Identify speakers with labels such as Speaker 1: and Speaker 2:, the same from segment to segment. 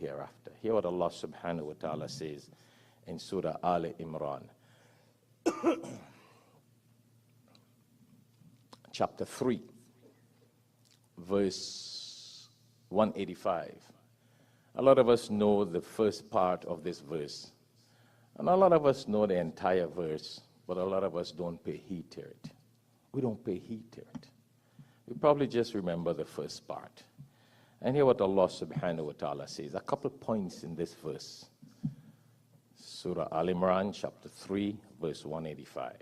Speaker 1: hereafter. Hear what Allah subhanahu wa ta'ala says in Surah Al Imran. Chapter 3, verse 185. A lot of us know the first part of this verse, and a lot of us know the entire verse, but a lot of us don't pay heed to it. We don't pay heed to it. We probably just remember the first part. And hear what Allah subhanahu wa ta'ala says. A couple points in this verse. Surah Al Imran, chapter 3, verse 185.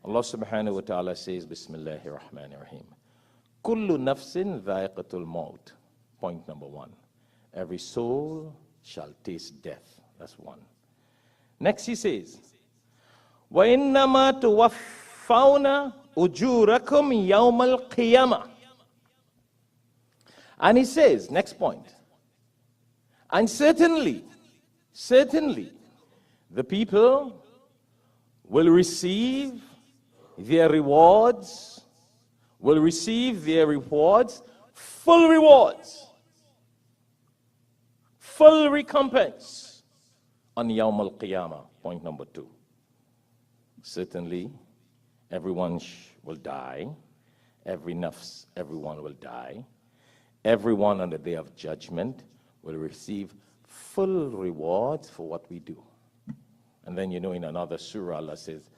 Speaker 1: Allah subhanahu wa ta'ala says, Bismillahir Rahmanir Rahim. Kullu nafsin dha'iqatul maut. Point number 1. Every soul shall taste death. That's 1. Next he says, وَإِنَّمَا تُوَفَّوْنَ أُجُورَكُمْ يَوْمَ الْقِيَامَةِ. And he says, next point, and certainly, the people will receive their rewards, full rewards, full recompense on Yawm al-Qiyamah. Point number 2. Certainly, everyone will die. Everyone will die. Everyone on the day of judgment will receive full rewards for what we do. And then in another surah Allah says,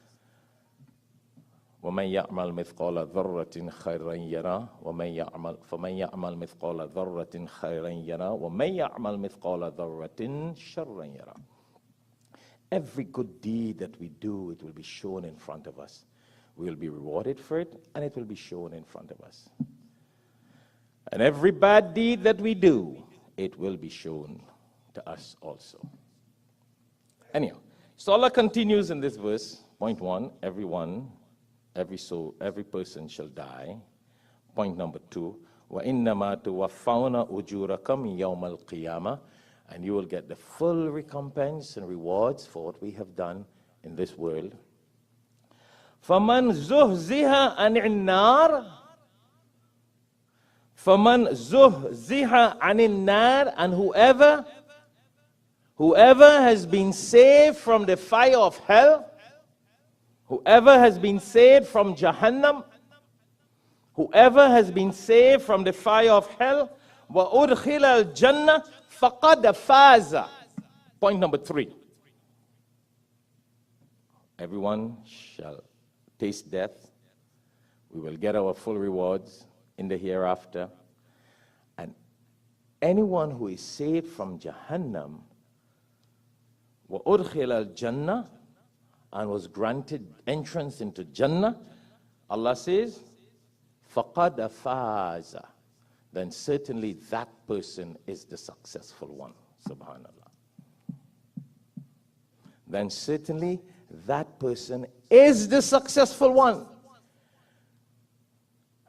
Speaker 1: وَمَنْ يَعْمَلْ مِثْقَالَ ذَرَّةٍ خَيْرًا يَرَى فَمَنْ يَعْمَلْ مِثْقَالَ ذَرَّةٍ خَيْرًا يَرَى وَمَنْ يَعْمَلْ مِثْقَالَ ذَرَّةٍ شَرًّا يَرَى. Every good deed that we do, it will be shown in front of us. We will be rewarded for it, and it will be shown in front of us. And every bad deed that we do, it will be shown to us also. Anyhow, so Allah continues in this verse. Point 1, every soul, every person shall die. Point number 2, وَإِنَّمَا تُوَفَّوْنَ أُجُورَكُمْ يَوْمَ الْقِيَامَةِ. And you will get the full recompense and rewards for what we have done in this world. فَمَنْ زُهْزِهَا عَنِ النَّارِ فَمَنْ زُهْزِهَا عَنِ النَّارِ. And whoever has been saved from the fire of hell, whoever has been saved from Jahannam, whoever has been saved from the fire of hell, وَأُدْخِلَ الْجَنَّةِ فَقَدْ فَازَ. Point number 3. Everyone shall taste death. We will get our full rewards in the hereafter. And anyone who is saved from Jahannam, وَأُدْخِلَ الْجَنَّةِ, and was granted entrance into Jannah, Allah says, فَقَدْ فَازَ. Then certainly that person is the successful one. Subhanallah. Then certainly that person is the successful one.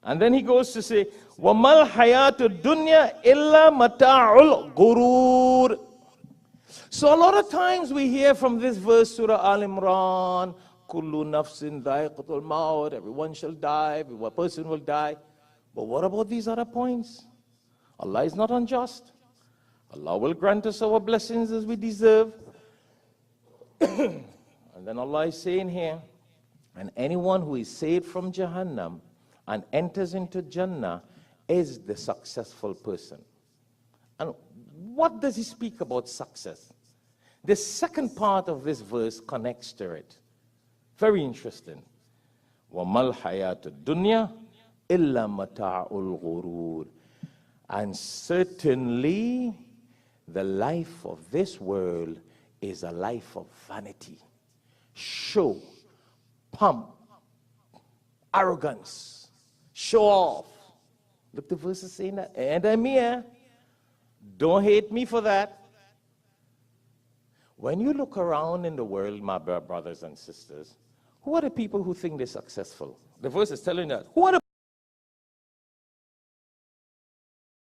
Speaker 1: And then he goes to say, وَمَا الْحَيَاةُ الدُّنْيَا إِلَّا مَتَاعُ الْغُرُورِ. So a lot of times we hear from this verse, Surah Al Imran, كُلُّ نَفْسٍ ذَائِقَةُ الْمَوْتِ. Everyone shall die, every person will die. But what about these other points? Allah is not unjust. Allah will grant us our blessings as we deserve. And then Allah is saying here, and anyone who is saved from Jahannam and enters into Jannah is the successful person. And what does he speak about success? The second part of this verse connects to it. Very interesting. وَمَا الْحَيَاةُ الدُّنْيَا إِلَّا مَتَاعُ الْغُرُورِ. And certainly the life of this world is a life of vanity, show, pomp, arrogance, show off. Look, the verse is saying that. And I'm here. Don't hate me for that. When you look around in the world, my brothers and sisters, who are the people who think they're successful? The verse is telling us, who are the